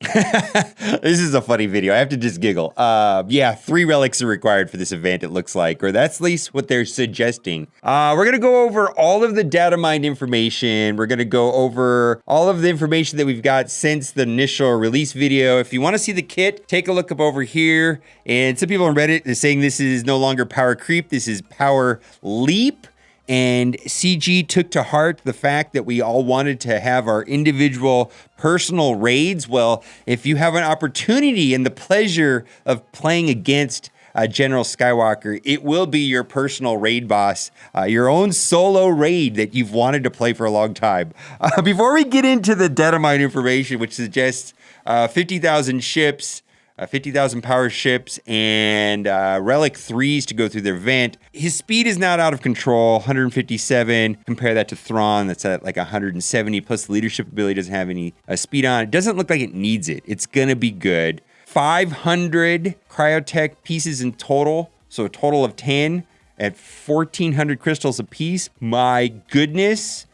This is a funny video. I have to just giggle. Yeah, 3 relics are required for this event, it looks like, or that's at least what they're suggesting. We're going to go over all of the Datamine information. We're going to go over all of the information that we've got since the initial release video. If you want to see the kit, take a look up over here. And some people on Reddit are saying this is no longer power creep. This is power leap. And CG took to heart the fact that we all wanted to have our individual personal raids. Well, if you have an opportunity and the pleasure of playing against General Skywalker, it will be your personal raid boss, your own solo raid that you've wanted to play for a long time. Before we get into the Datamine information, which suggests 50,000 ships, 50,000 power ships, and Relic 3s to go through their vent. His speed is not out of control, 157. Compare that to Thrawn, that's at like 170, plus the leadership ability doesn't have any speed on it. Doesn't look like it needs it. It's gonna be good. 500 cryotech pieces in total, so a total of 10 at 1,400 crystals a piece. My goodness.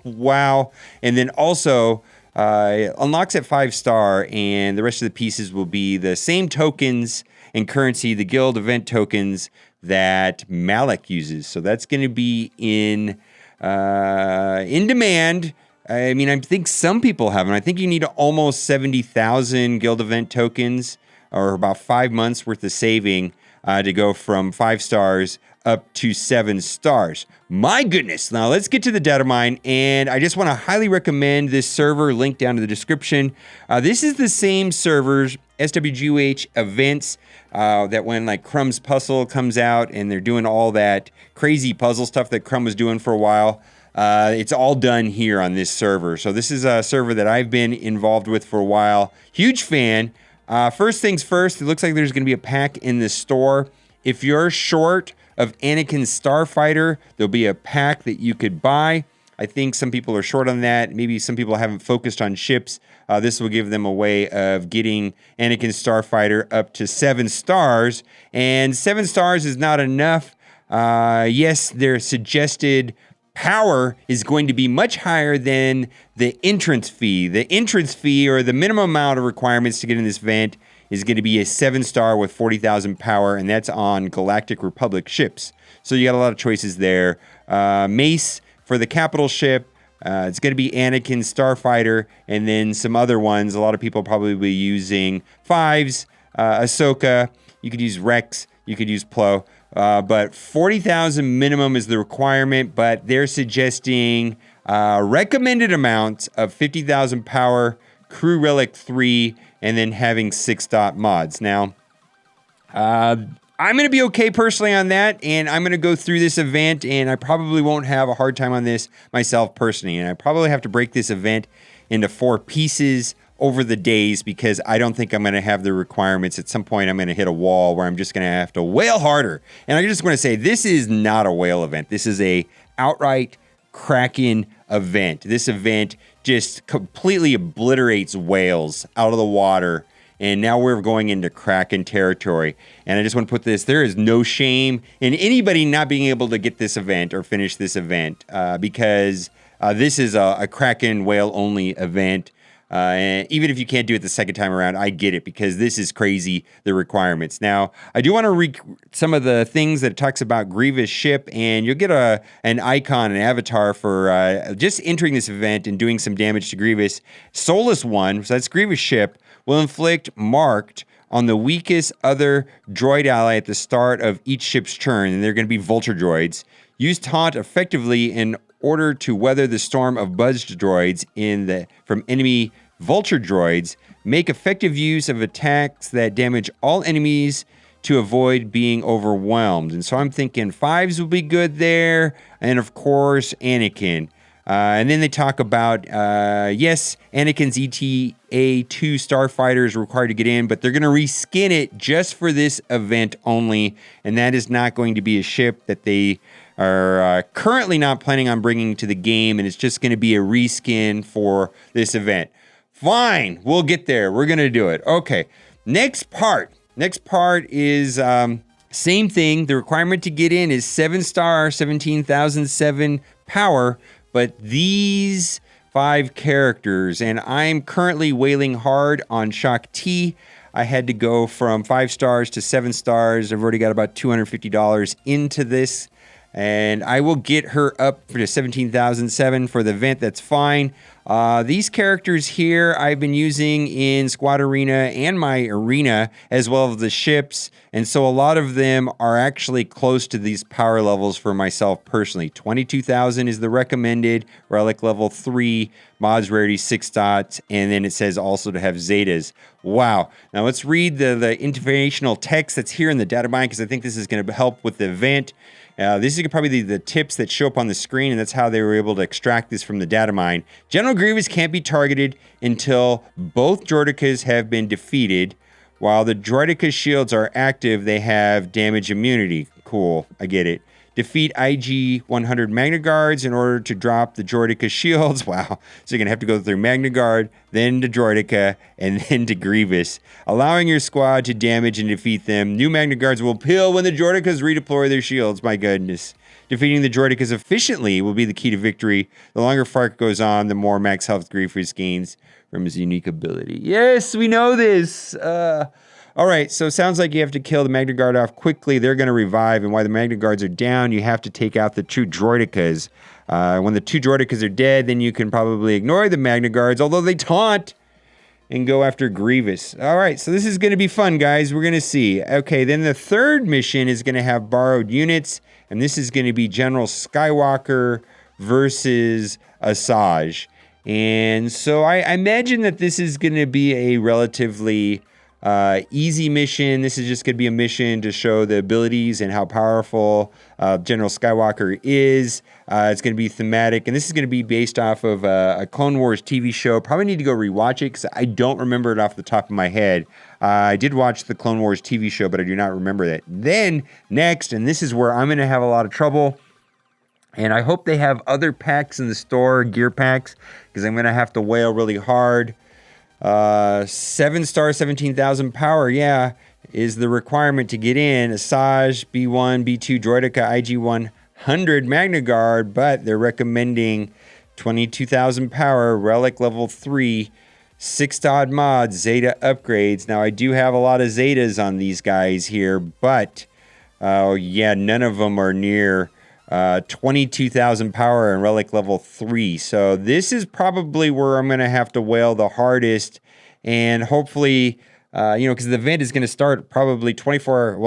Wow. And then also, unlocks at 5-star, and the rest of the pieces will be the same tokens and currency, the guild event tokens that Malik uses. So that's going to be in demand. I mean, I think some people have them. I think you need almost 70,000 guild event tokens, or about 5 months worth of saving to go from 5 stars up to 7 stars. My goodness. Now let's get to the Datamine, and I just want to highly recommend this server, link down to the description. This is the same servers, SWGoH events, that when like Crumb's puzzle comes out and they're doing all that crazy puzzle stuff that Crumb was doing for a while. It's all done here on this server. So this is a server that I've been involved with for a while. Huge fan. First things first, it looks like there's going to be a pack in the store. If you're short of Anakin's Starfighter, there'll be a pack that you could buy. I think some people are short on that. Maybe some people haven't focused on ships. This will give them a way of getting Anakin's Starfighter up to 7 stars. And 7 stars is not enough. Yes, their suggested power is going to be much higher than the entrance fee. The entrance fee, or the minimum amount of requirements to get in this event, is going to be a 7-star with 40,000 power, and that's on Galactic Republic ships. So you got a lot of choices there. Mace for the capital ship. It's going to be Anakin's Starfighter, and then some other ones. A lot of people probably will be using 5s. Ahsoka. You could use Rex. You could use Plo. But 40,000 minimum is the requirement, but they're suggesting recommended amounts of 50,000 power, Crew Relic 3, and then having 6-dot mods. Now, I'm going to be okay personally on that, and I'm going to go through this event, and I probably won't have a hard time on this myself personally, and I probably have to break this event into 4 pieces over the days, because I don't think I'm going to have the requirements. At some point, I'm going to hit a wall where I'm just going to have to whale harder. And I just want to say, this is not a whale event. This is a outright Kraken event. This event just completely obliterates whales out of the water. And now we're going into Kraken territory. And I just want to put this, there is no shame in anybody not being able to get this event or finish this event, because this is a Kraken whale only event. And even if you can't do it the second time around, I get it, because this is crazy, the requirements. Now, I do want to read some of the things that it talks about Grievous ship, and you'll get an icon, an avatar for just entering this event and doing some damage to Grievous. Soulless one, so that's Grievous ship, will inflict marked on the weakest other droid ally at the start of each ship's turn, and they're going to be vulture droids. Use taunt effectively in order to weather the storm of buzzed droids from enemy vulture droids. Make effective use of attacks that damage all enemies to avoid being overwhelmed. And so I'm thinking 5s will be good there, and of course Anakin. And then they talk about, yes, Anakin's ETA-2 Starfighter is required to get in, but they're going to reskin it just for this event only, and that is not going to be a ship that they are currently not planning on bringing to the game, and it's just going to be a reskin for this event. Fine, we'll get there. We're going to do it. Okay, next part. Next part is same thing. The requirement to get in is 7-star, 17,007 power, but these 5 characters, and I'm currently wailing hard on Shock T. I had to go from 5 stars to 7 stars. I've already got about $250 into this, and I will get her up to 17,007 for the event. That's fine. These characters here I've been using in Squad Arena and my arena, as well as the ships, and so a lot of them are actually close to these power levels for myself personally. 22,000 is the recommended, relic level 3, mods rarity 6 dots, and then it says also to have Zetas. Wow. Now let's read the informational text that's here in the Datamine, because I think this is going to help with the event. This is probably the tips that show up on the screen, and that's how they were able to extract this from the Datamine. General Grievous can't be targeted until both Droidekas have been defeated. While the Droideka shields are active, they have damage immunity. Cool, I get it. Defeat IG 100 Magna Guards in order to drop the Droideka shields. Wow. So you're going to have to go through Magna Guard, then to Droideka, and then to Grievous, allowing your squad to damage and defeat them. New Magna Guards will peel when the Droidekas redeploy their shields. My goodness. Defeating the Droidekas efficiently will be the key to victory. The longer Fark goes on, the more max health Grievous gains from his unique ability. Yes, we know this. All right, so it sounds like you have to kill the Magna Guard off quickly. They're going to revive, and while the Magna Guards are down, you have to take out the 2 Droidekas. When the 2 Droidekas are dead, then you can probably ignore the Magna Guards, although they taunt, and go after Grievous. All right, so this is going to be fun, guys. We're going to see. Okay, then the third mission is going to have borrowed units, and this is going to be General Skywalker versus Asajj. And so I imagine that this is going to be a relatively easy mission. This is just going to be a mission to show the abilities and how powerful General Skywalker is. It's going to be thematic, and this is going to be based off of a Clone Wars TV show. Probably need to go rewatch it because I don't remember it off the top of my head. I did watch the Clone Wars TV show, but I do not remember that. Then next, and this is where I'm going to have a lot of trouble, and I hope they have other packs in the store, gear packs, because I'm going to have to whale really hard. 7 star, 17,000 power, yeah, is the requirement to get in. Asajj, B1, B2, Droideka, IG 100 Magna Guard, but they're recommending 22,000 power, relic level 3, 6 dot mods, Zeta upgrades. Now, I do have a lot of Zetas on these guys here, but, yeah, none of them are near 22,000 power and relic level 3. So this is probably where I'm going to have to whale the hardest, and hopefully, because the event is going to start probably 24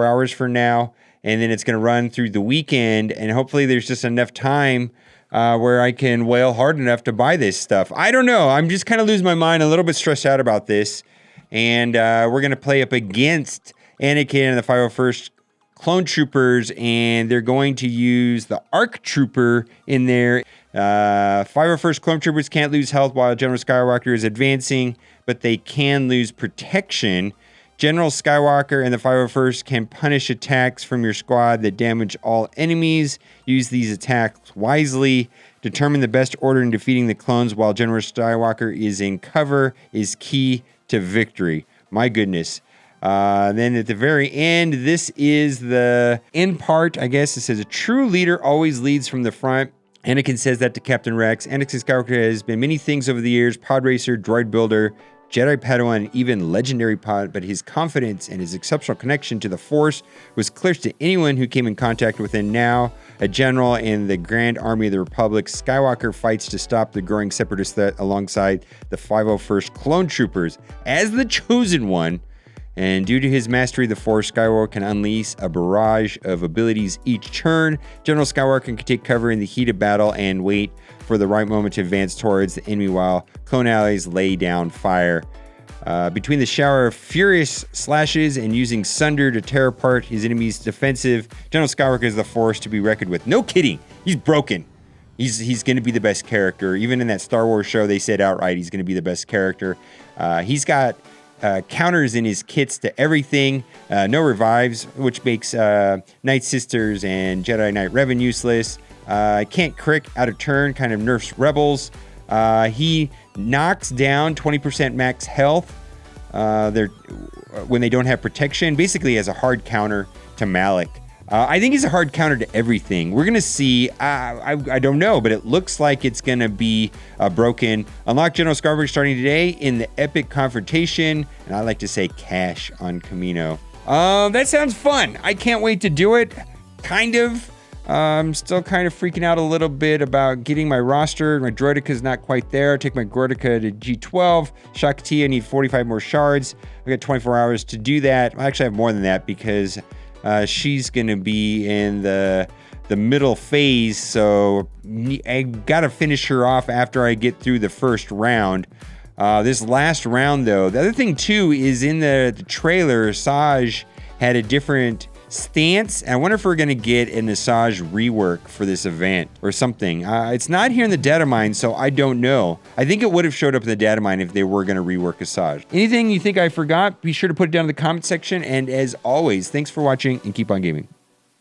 hours from now, and then it's going to run through the weekend, and hopefully there's just enough time where I can whale hard enough to buy this stuff. I don't know. I'm just kind of losing my mind, a little bit stressed out about this, and we're going to play up against Anakin and the 501st Clone Troopers, and they're going to use the ARC Trooper in there. 501st Clone Troopers can't lose health while General Skywalker is advancing, but they can lose protection. General Skywalker and the 501st can punish attacks from your squad that damage all enemies. Use these attacks wisely. Determine the best order in defeating the clones while General Skywalker is in cover is key to victory. My goodness. Then at the very end, this is the end part, I guess. It says, a true leader always leads from the front. Anakin says that to Captain Rex. Anakin Skywalker has been many things over the years: pod racer, droid builder, Jedi Padawan, and even legendary pod, but his confidence and his exceptional connection to the Force was clear to anyone who came in contact with him. Now a general in the Grand Army of the Republic, Skywalker fights to stop the growing separatist threat alongside the 501st Clone Troopers. As the chosen one, and due to his mastery of the Force, Skywalker can unleash a barrage of abilities each turn. General Skywalker can take cover in the heat of battle and wait for the right moment to advance towards the enemy while clone allies lay down fire. Between the shower of furious slashes and using Sunder to tear apart his enemy's defensive, General Skywalker is the force to be reckoned with. No kidding. He's broken. He's going to be the best character. Even in that Star Wars show, they said outright he's going to be the best character. He's got counters in his kits to everything. No revives, which makes Night Sisters and Jedi Knight Revan useless. Can't crick out of turn, kind of nerfs rebels. He knocks down 20% max health when they don't have protection. Basically as a hard counter to Malak. I think he's a hard counter to everything. We're going to see, I don't know, but it looks like it's going to be broken. Unlock General Skywalker starting today in the Epic Confrontation, and I like to say cash on Camino. That sounds fun. I can't wait to do it, kind of. I'm still kind of freaking out a little bit about getting my roster. My Droideka's not quite there. Take my Droideka to G12. Shakti, I need 45 more shards. I got 24 hours to do that. I actually have more than that because she's going to be in the middle phase, so I got to finish her off after I get through the first round. This last round, though, the other thing, too, is in the trailer, Asajj had a different stance. I wonder if we're going to get an Asajj rework for this event or something. It's not here in the Datamine, so I don't know. I think it would have showed up in the Datamine if they were going to rework Asajj. Anything you think I forgot, be sure to put it down in the comment section. And as always, thanks for watching and keep on gaming.